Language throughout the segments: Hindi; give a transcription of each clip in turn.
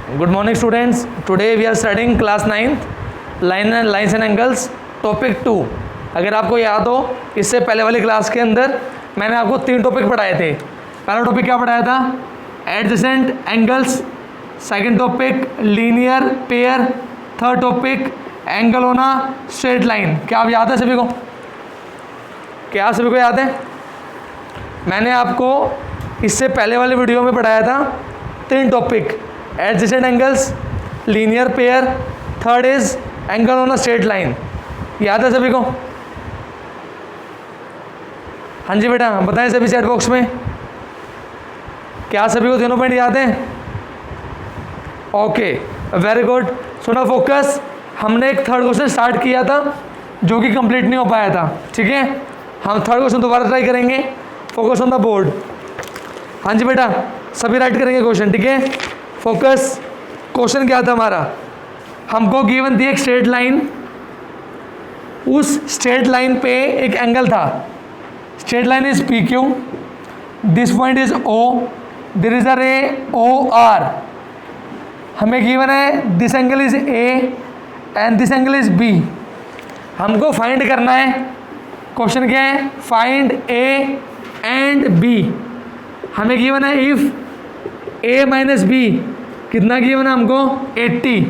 Good morning students. Today we are studying class 9th lines and angles topic 2. अगर आपको याद हो इससे पहले वाली क्लास के अंदर मैंने आपको 3 टॉपिक पढ़ाए थे. पहला टॉपिक क्या पढ़ाया था? Adjacent angles. Second topic linear pair. Third topic angle on a straight line. क्या आप याद है सभी को? क्या सभी को याद है? मैंने आपको इससे पहले वाले वीडियो में पढ़ाया था 3 topic: adjacent angles, linear pair, third is angle on a straight line. याद है सभी को? हाँ जी बेटा, बताएं सभी चैट बॉक्स में. क्या सभी को तीनों पॉइंट याद हैं? Okay, very good. सुना फोकस. हमने एक थर्ड क्वेश्चन स्टार्ट किया था जो कि कंप्लीट नहीं हो पाया था. ठीक है, हम थर्ड क्वेश्चन दोबारा ट्राई करेंगे. Focus on the board. हाँ जी बेटा, सभी राइट करेंगे क्वेश्चन. ठीक है, फोकस. क्वेश्चन क्या था हमारा? हमको गिवन थी एक स्ट्रेट लाइन. उस स्ट्रेट लाइन पे एक एंगल था. Straight line is P Q. This point is O. There is a ray O R. हमें गिवन है this angle is A and this angle is B. हमको फाइंड करना है. क्वेश्चन क्या है? Find A and B. हमें गिवन है इफ ए माइनस बी. कितना गिवन है हमको? 80.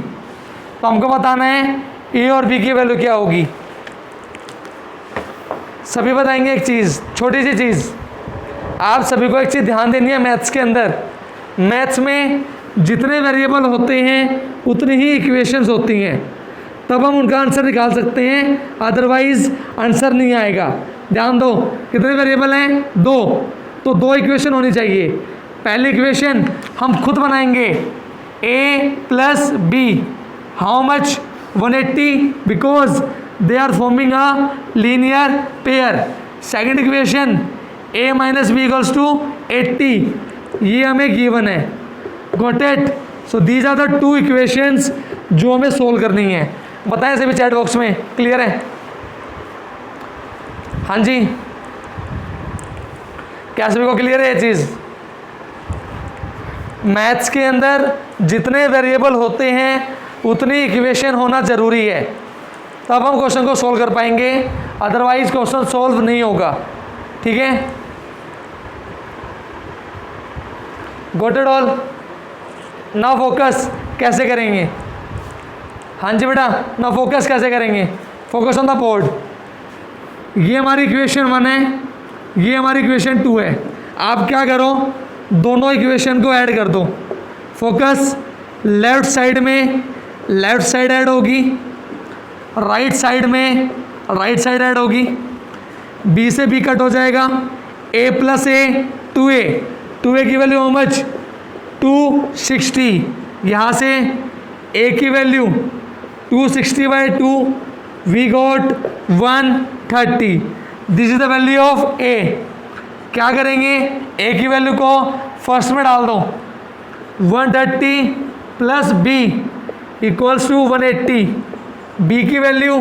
तो हमको बताना है ए और बी की वैल्यू क्या होगी. सभी बताएंगे एक चीज़, छोटी सी चीज़. आप सभी को एक चीज़ ध्यान देनी है. मैथ्स के अंदर, मैथ्स में जितने वेरिएबल होते हैं उतनी ही इक्वेशंस होती हैं, तब हम उनका आंसर निकाल सकते हैं, अदरवाइज आंसर नहीं आएगा. ध्यान दो, कितने वेरिएबल हैं? 2. तो 2 इक्वेशन होनी चाहिए. पहली इक्वेशन हम खुद बनाएंगे, a plus B. How much? 180, because they are forming a linear pair. Second equation a minus B equals to 80. ये हमें गिवन है. Got it? So these are the 2 equations जो हमें सोल्व करनी है. बताएं सभी चैट बॉक्स में. क्लियर है? हाँ जी, क्या सभी को क्लियर है ये चीज़? मैथ्स के अंदर जितने वेरिएबल होते हैं उतनी इक्वेशन होना ज़रूरी है, तब हम क्वेश्चन को सोल्व कर पाएंगे, अदरवाइज क्वेश्चन सोल्व नहीं होगा. ठीक है, got it all? Now focus कैसे करेंगे? हाँ जी बेटा, नाउ फोकस कैसे करेंगे? Focus on the board. ये हमारी इक्वेशन 1 है, ये हमारी इक्वेशन 2 है. आप क्या करो, दोनों इक्वेशन को ऐड कर दो. फोकस. लेफ्ट साइड में लेफ्ट साइड ऐड होगी, राइट साइड में राइट साइड ऐड होगी. बी से बी कट हो जाएगा. ए प्लस ए 2a. 2a की वैल्यू हाउ मच? 260. यहाँ से a की value 260/2, we got 130. This is the value of a. क्या करेंगे? a की वैल्यू को फर्स्ट में डाल दो. 130 plus b equals to 180. b की value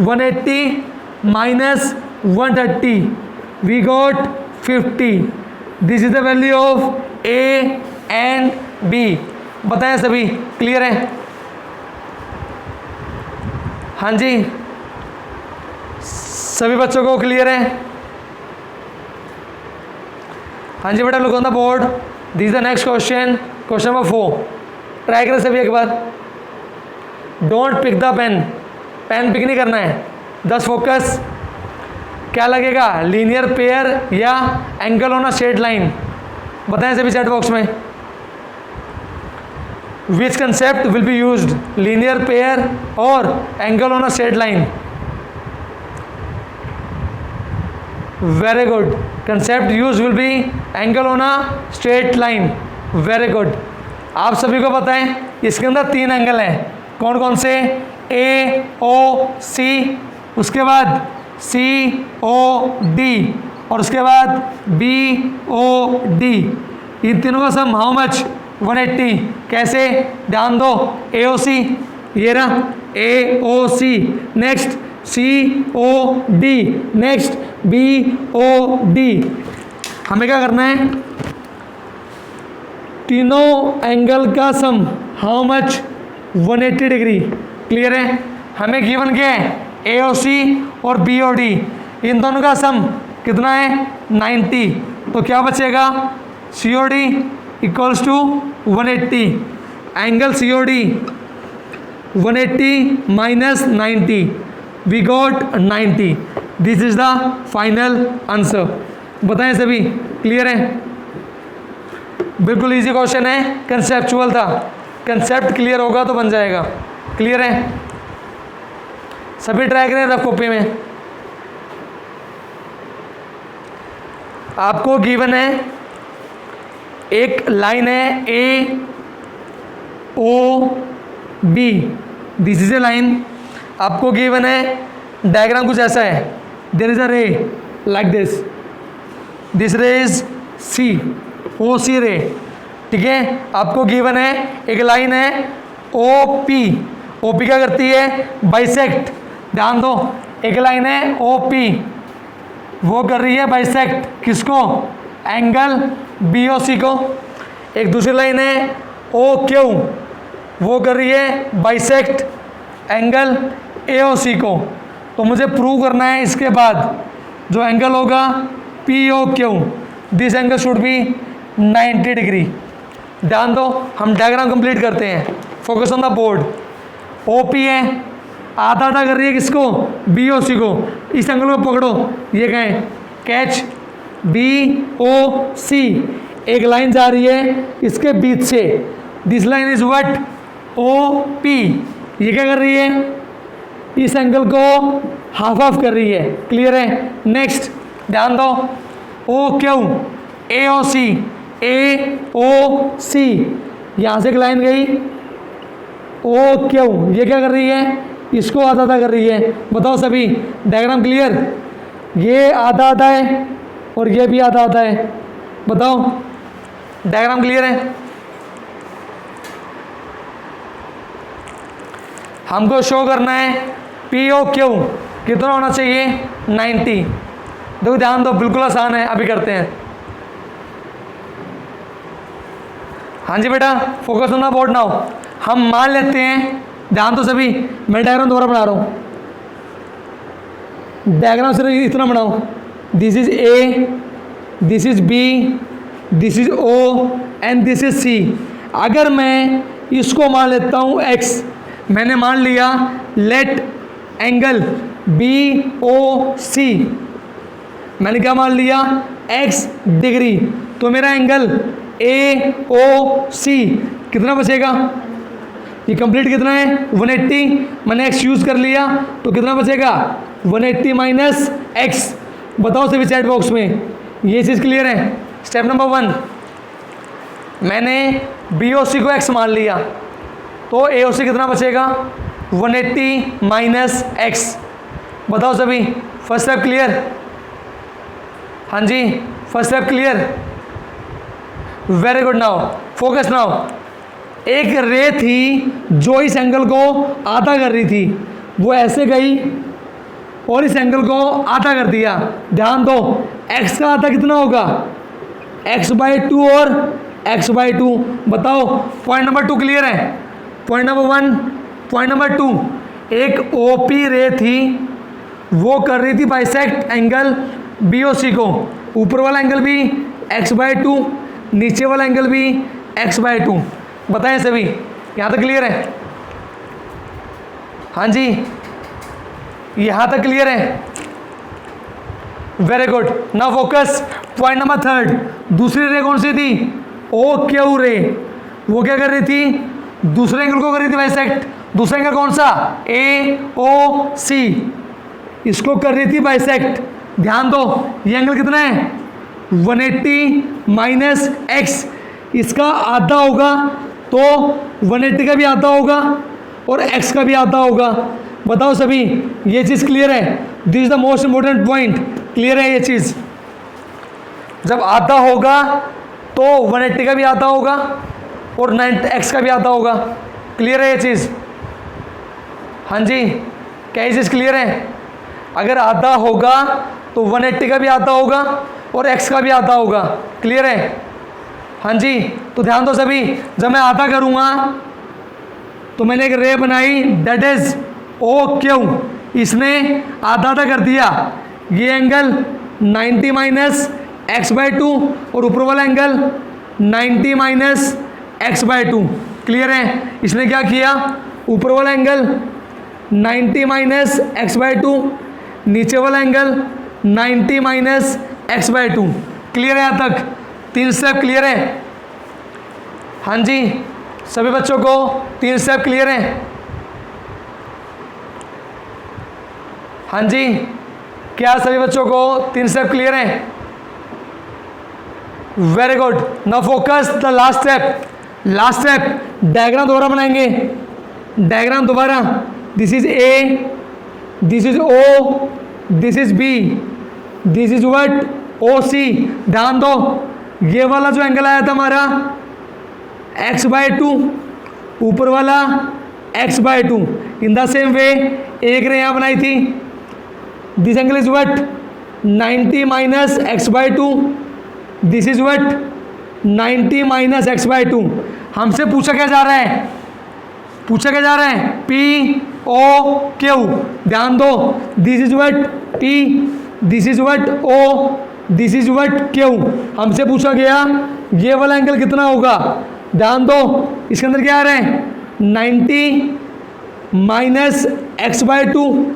180 minus 130, we got 50. This is the value of a and b. बताएं सभी, क्लियर है? हाँ जी, सभी बच्चों को क्लियर है? हाँ जी बेटा, look on the board. This is the next question, question number 4. Try करें सभी एक बार. Don't pick the pen. Pen pick नहीं करना है. 10 फोकस. क्या लगेगा, लीनियर पेयर या angle on a straight line? बताएं सभी चैट बॉक्स में. Which concept will be used, linear pair और angle on a straight line? Very good. Concept use will be angle on a straight line. Very good. आप सभी को बताएं, इसके अंदर 3 एंगल हैं. कौन कौन से? ए ओ सी, उसके बाद सी ओ डी, और उसके बाद बी ओ डी. इन तीनों का सम हाउ मच? 180. कैसे? ध्यान दो. ए ओ सी, ये रहा A O C. Next C O D. Next B O D. हमें क्या करना है? तीनों एंगल का sum how much 180 degree. Clear है। हमें गिवन क्या है AOC और BOD, इन दोनों का सम कितना है 90। तो क्या बचेगा COD equals to 180, angle COD 180 minus 90, we got 90। This is the final answer. बताएं सभी क्लियर है। बिल्कुल इजी क्वेश्चन है, कंसेप्चुअल था, कंसेप्ट क्लियर होगा तो बन जाएगा। क्लियर है। सभी ट्राई करें रफ कॉपी में। आपको गिवन है एक लाइन है AOB, this is A line. आपको गिवन है डायग्राम कुछ ऐसा है, देयर इज अ रे लाइक दिस रे इज OC रे। ठीक है। आपको गिवन है एक लाइन है OP क्या करती है बाइसेक्ट। ध्यान दो, एक लाइन है OP, वो कर रही है बाइसेक्ट किसको एंगल BOC को। एक दूसरी लाइन है OQ, वो कर रही है बाइसेक्ट एंगल AOC को। तो मुझे प्रूव करना है इसके बाद जो एंगल होगा POQ, this angle should be 90 degree. ध्यान दो, हम डायग्राम कंप्लीट करते हैं। Focus on the board. OP है, आधा आधा कर रही है किसको BOC को। इस एंगल को पकड़ो, ये कहें कैच BOC, एक लाइन जा रही है इसके बीच से, this line is what OP। ये क्या कर रही है इस एंगल को हाफ ऑफ कर रही है। क्लियर है। नेक्स्ट ध्यान दो OQ AOC यहाँ से एक लाइन गई OQ, ये क्या कर रही है इसको आधा आधा कर रही है। बताओ सभी डायग्राम क्लियर। ये आधा आधा है और ये भी आधा आधा है। बताओ डायग्राम क्लियर है। हमको शो करना है POQ कितना होना चाहिए 90। देखो ध्यान दो, बिल्कुल आसान है, अभी करते हैं। हाँ जी बेटा, focus on the board now. हम मान लेते हैं, ध्यान दो सभी, मैं डायग्राम दोबारा बना रहा हूँ। डायग्राम सिर्फ इतना बनाओ, this is A, this is B, this is O and this is C। अगर मैं इसको मान लेता हूँ X, मैंने मान लिया लेट एंगल BOC, मैंने क्या मान लिया X डिग्री, तो मेरा एंगल AOC कितना बचेगा, ये कंप्लीट कितना है 180, मैंने X यूज़ कर लिया तो कितना बचेगा 180 माइनस X। बताओ सभी चैट बॉक्स में, ये चीज़ क्लियर है। स्टेप नंबर 1, मैंने BOC को X मान लिया तो AOC कितना बचेगा 180 माइनस X। बताओ सभी फर्स्ट स्टेप क्लियर। हाँ जी first step clear, very good. Now focus now. एक रे थी जो इस एंगल को आधा कर रही थी, वो ऐसे गई और इस एंगल को आधा कर दिया। ध्यान दो x का आधा कितना होगा x/2 और x/2। बताओ पॉइंट नंबर 2 क्लियर है। पॉइंट नंबर 1, पॉइंट नंबर 2, एक OP रे थी, वो कर रही थी बाइसेक्ट एंगल BOC को। ऊपर वाला एंगल भी x/2, नीचे वाला एंगल भी x/2। बताएं सभी, यहाँ तक क्लियर है। हाँ जी यहाँ तक क्लियर है, very good. Now focus point number 3। दूसरी रे कौन सी थी OQ रे, वो क्या कर रही थी दूसरे एंगल को कर रही थी बाइसेक्ट। दूसरा एंगल कौन सा AOC, इसको कर रही थी बाइसेक्ट। ध्यान दो ये एंगल कितना है 180 माइनस X, इसका आधा होगा तो 180 का भी आधा होगा और X का भी आधा होगा। बताओ सभी ये चीज़ क्लियर है। This is the most important point. Clear है ये चीज़, जब आधा होगा तो 180 का भी आधा होगा और 90X का भी आधा होगा। क्लियर है ये चीज़। हाँ जी क्या ये चीज़ क्लियर है। अगर आधा होगा तो 180 का भी आधा होगा और X का भी आधा होगा। क्लियर है। हाँ जी, तो ध्यान दो सभी, जब मैं आधा करूँगा तो मैंने एक रे बनाई दैट इज ओ क्यू, इसने आधा आधा कर दिया, ये angle 90 minus x by two और ऊपर वाला angle 90 minus x by two. Clear है? इसने क्या किया, ऊपर वाला angle 90 minus x by two, नीचे वाला angle 90 minus x by two. Clear है? यहाँ तक 3 स्टेप क्लियर है? हाँ जी, सभी बच्चों को 3 स्टेप क्लियर है? हाँ जी, क्या सभी बच्चों को 3 स्टेप क्लियर है? Very good. Now focus the last step. Last step diagram दोबारा बनाएंगे, डायग्राम दोबारा। This is A, this is O, this is B, this is what O C. ध्यान दो, ये वाला जो एंगल आया था हमारा x बाई टू, ऊपर वाला x by two. In the same way एक रे यहाँ बनाई थी, this angle is what 90 minus x by two, this is what 90 minus x by two. हमसे पूछा क्या जा रहा है, पूछा क्या जा रहा है, पी ओ क्यू। ध्यान दो, this is what P, this is what O, this is what Q. हमसे पूछा गया ये वाला एंगल कितना होगा। ध्यान दो, इसके अंदर क्या आ रहा है 90 माइनस एक्स बाई टू,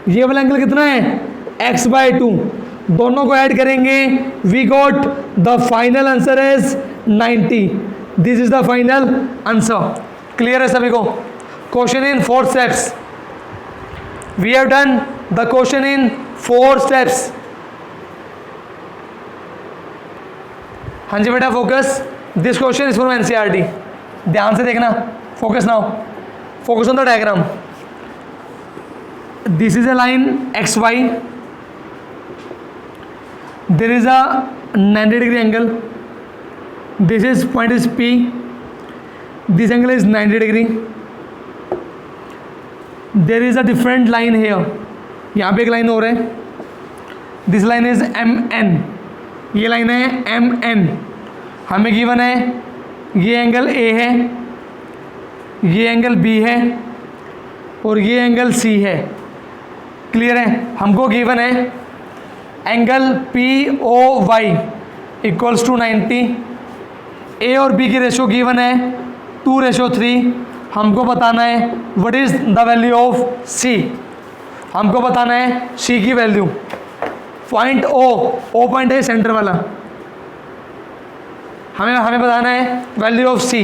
ये वाला एंगल कितना है एक्स बाई टू। दोनों को ऐड करेंगे, we got the final answer is 90। This is the final answer. Clear है सभी को? Question in 4 steps. We have done the question in 4 steps. हाँ जी बेटा, focus. This question is from NCERT. ध्यान से देखना, focus now, focus on the diagram. This is a line X Y, there is a 90 degree angle, this is point is P, this angle is 90 degree, there is a different line here, यहाँ पे एक लाइन और है, this line is M N, ये लाइन है एम एन। हमें गिवन है ये एंगल ए है, ये एंगल बी है और ये एंगल सी है। क्लियर है? हमको गिवन है angle P O Y equals to 90, A और बी की रेशो गिवन है 2:3। हमको बताना है what is the value of C, हमको बताना है सी की वैल्यू। पॉइंट ओ पॉइंट है सेंटर वाला, हमें बताना है वैल्यू ऑफ सी।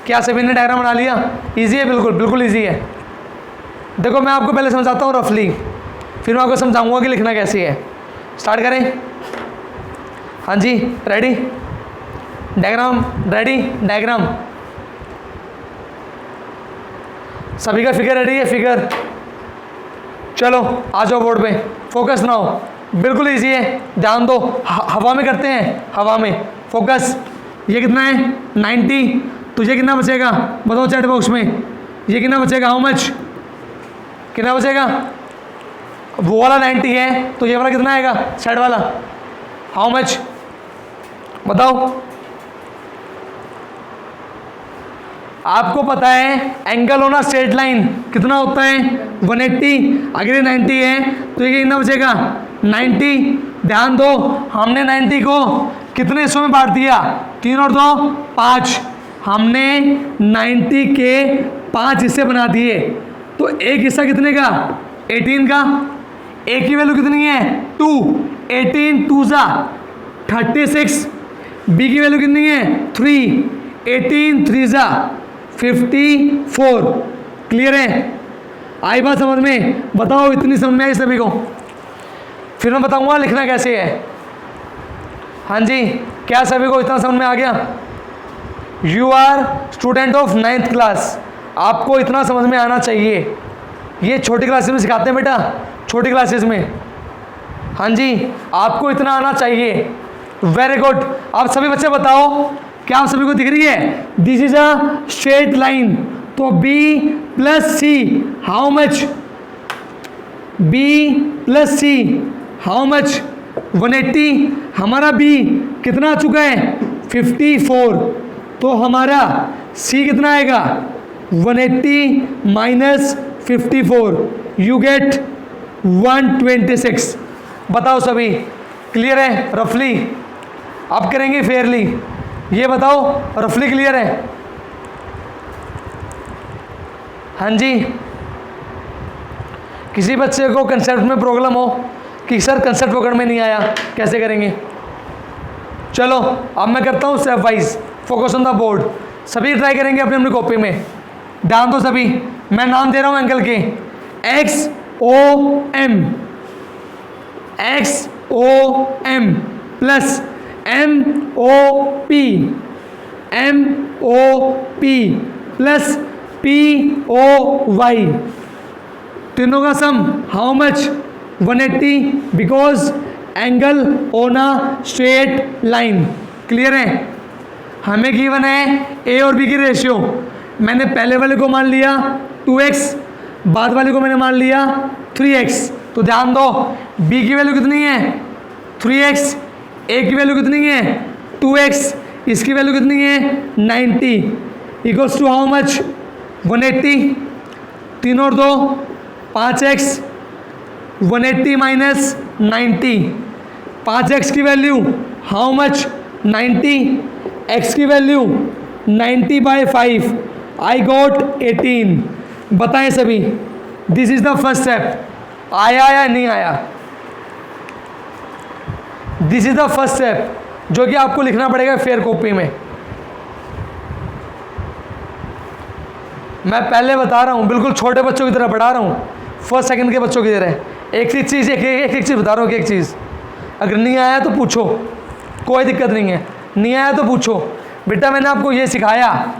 क्या सभी ने डायग्राम बना लिया? इजी है, बिल्कुल बिल्कुल इजी है। देखो मैं आपको पहले समझाता हूँ रफली, फिर मैं आपको समझाऊंगा कि लिखना कैसे है। स्टार्ट करें? हाँ जी, रेडी? Diagram ready? डायग्राम सभी का फिगर रेडी है? फिगर चलो आ जाओ बोर्ड पे। फोकस ना हो, बिल्कुल इजी है, ध्यान दो। हवा में करते हैं, हवा में फोकस। ये कितना है 90, तो ये कितना बचेगा बताओ चैट बॉक्स में, ये कितना बचेगा, हाउ मच, कितना बचेगा? वो वाला 90 है तो ये वाला कितना आएगा साइड वाला, हाउ मच बताओ। आपको पता है angle on a straight line कितना होता है 180, अगर ये 90 है तो ये कितना बचेगा 90। ध्यान दो, हमने 90 को कितने हिस्सों में बांट दिया, 3 और 2 5। हमने 90 के 5 हिस्से बना दिए, तो एक हिस्सा कितने का 18 का, ए की वैल्यू कितनी है 2, 18 2 जा 36, बी की वैल्यू कितनी है 3, 18 3 जा 54। क्लियर है? आई बात समझ में? बताओ इतनी समझ में आई सभी को? फिर मैं बताऊंगा लिखना कैसे है। हाँ जी, क्या सभी को इतना समझ में आ गया? You are student of 9th class, आपको इतना समझ में आना चाहिए। ये छोटी क्लासेस में सिखाते हैं बेटा, छोटी क्लासेस में। हाँ जी, आपको इतना आना चाहिए। Very good. आप सभी बच्चे बताओ, क्या आप सभी को दिख रही है? This is a straight line, तो B plus see how much, B plus see how much 180। हमारा B कितना आ चुका है 54, तो हमारा C कितना आएगा 180 माइनस 54, यू गेट 126। बताओ सभी क्लियर है रफली? अब करेंगे फेयरली, ये बताओ रफली क्लियर है? हाँ जी, किसी बच्चे को कंसेप्ट में प्रॉब्लम हो कि सर कंसेप्ट पकड़ में नहीं आया, कैसे करेंगे? चलो अब मैं करता हूँ step wise, focus on the board. सभी ट्राई करेंगे अपनी अपनी कॉपी में, ध्यान दो सभी। मैं नाम दे रहा हूँ एंगल के, XOM, XOM plus MOP, MOP plus POY, तीनों का sum how much 180, because angle on a straight line. Clear है? हमें गिवन है ए और बी की रेशियो। मैंने पहले वाले को मान लिया 2x, बाद वाले को मैंने मान लिया 3x। तो ध्यान दो, b की वैल्यू कितनी है 3x, a की वैल्यू कितनी है 2x, इसकी वैल्यू कितनी है 90, इक्वल्स टू हाउ मच 180। 3 और 2 5x, 180 माइनस 90, 5x की वैल्यू हाउ मच 90, x की वैल्यू 90/5, आई गॉट 18। बताएं सभी, this is the first step. आया या नहीं आया? This is the first step जो कि आपको लिखना पड़ेगा फेयर कॉपी में। मैं पहले बता रहा हूँ, बिल्कुल छोटे बच्चों की तरह पढ़ा रहा हूँ, फर्स्ट सेकंड के बच्चों की तरह। एक चीज़ एक चीज़ बता रहा हूँ, एक चीज़ अगर नहीं आया तो पूछो, कोई दिक्कत नहीं है। नहीं आया तो पूछो। बेटा मैंने आपको ये सिखाया,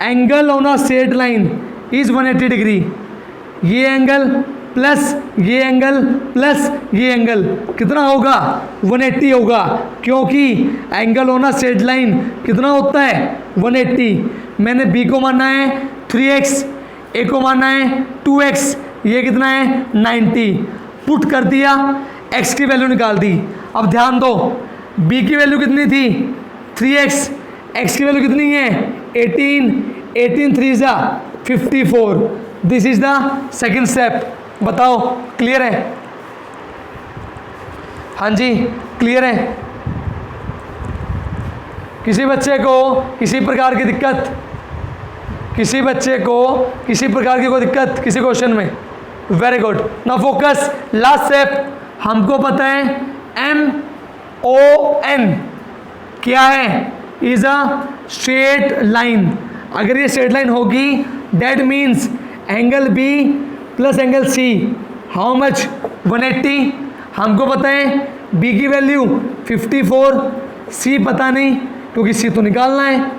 angle on a straight line is 180 degree. ये एंगल प्लस ये एंगल प्लस ये एंगल कितना होगा 180 होगा, क्योंकि angle on a straight line कितना होता है 180। मैंने बी को मानना है 3x, ए को मानना है 2x, ये कितना है 90। पुट कर दिया, x की वैल्यू निकाल दी। अब ध्यान दो, b की वैल्यू कितनी थी 3x, x की वैल्यू कितनी है 18, 18 3 जा 54। This is the second step. बताओ क्लियर है? हाँ जी क्लियर है? किसी बच्चे को किसी प्रकार की दिक्कत, किसी बच्चे को किसी प्रकार की कोई दिक्कत किसी क्वेश्चन में? Very good. Now focus, last step. हमको पता है MON क्या है, इज अ स्ट्रेट लाइन। अगर ये स्ट्रेट लाइन होगी that means angle B plus angle C how much 180। हमको पता है B की वैल्यू 54, C पता नहीं क्योंकि C तो निकालना है।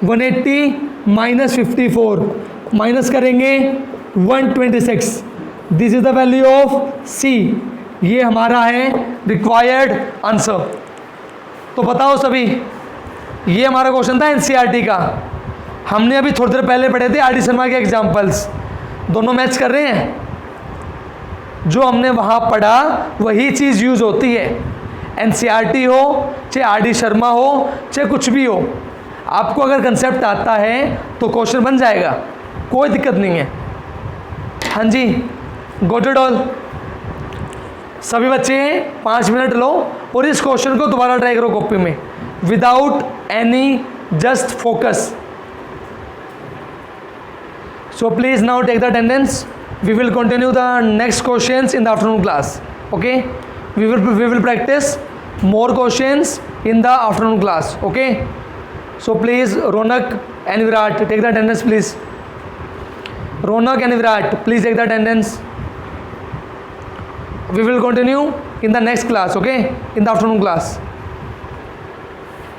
180 माइनस 54 माइनस करेंगे 126, this is the value of C। ये हमारा है रिक्वायर्ड आंसर। तो बताओ सभी, ये हमारा क्वेश्चन था NCERT का। हमने अभी थोड़ी देर पहले पढ़े थे RD शर्मा के एग्जाम्पल्स, दोनों मैच कर रहे हैं। जो हमने वहाँ पढ़ा वही चीज़ यूज़ होती है, NCERT हो चाहे RD शर्मा हो चाहे कुछ भी हो। आपको अगर कंसेप्ट आता है तो क्वेश्चन बन जाएगा, कोई दिक्कत नहीं है। हाँ जी, गॉट इट ऑल। सभी बच्चे 5 मिनट लो और इस क्वेश्चन को दोबारा ट्राई करो कॉपी में without any, just focus. So please now take the attendance. We will continue the next questions in the afternoon class. Okay? We will practice more questions in the afternoon class. Okay? So please Ronak and Virat take the attendance please. Ronak and Virat please take the attendance. We will continue in the next class. Okay? In the afternoon class.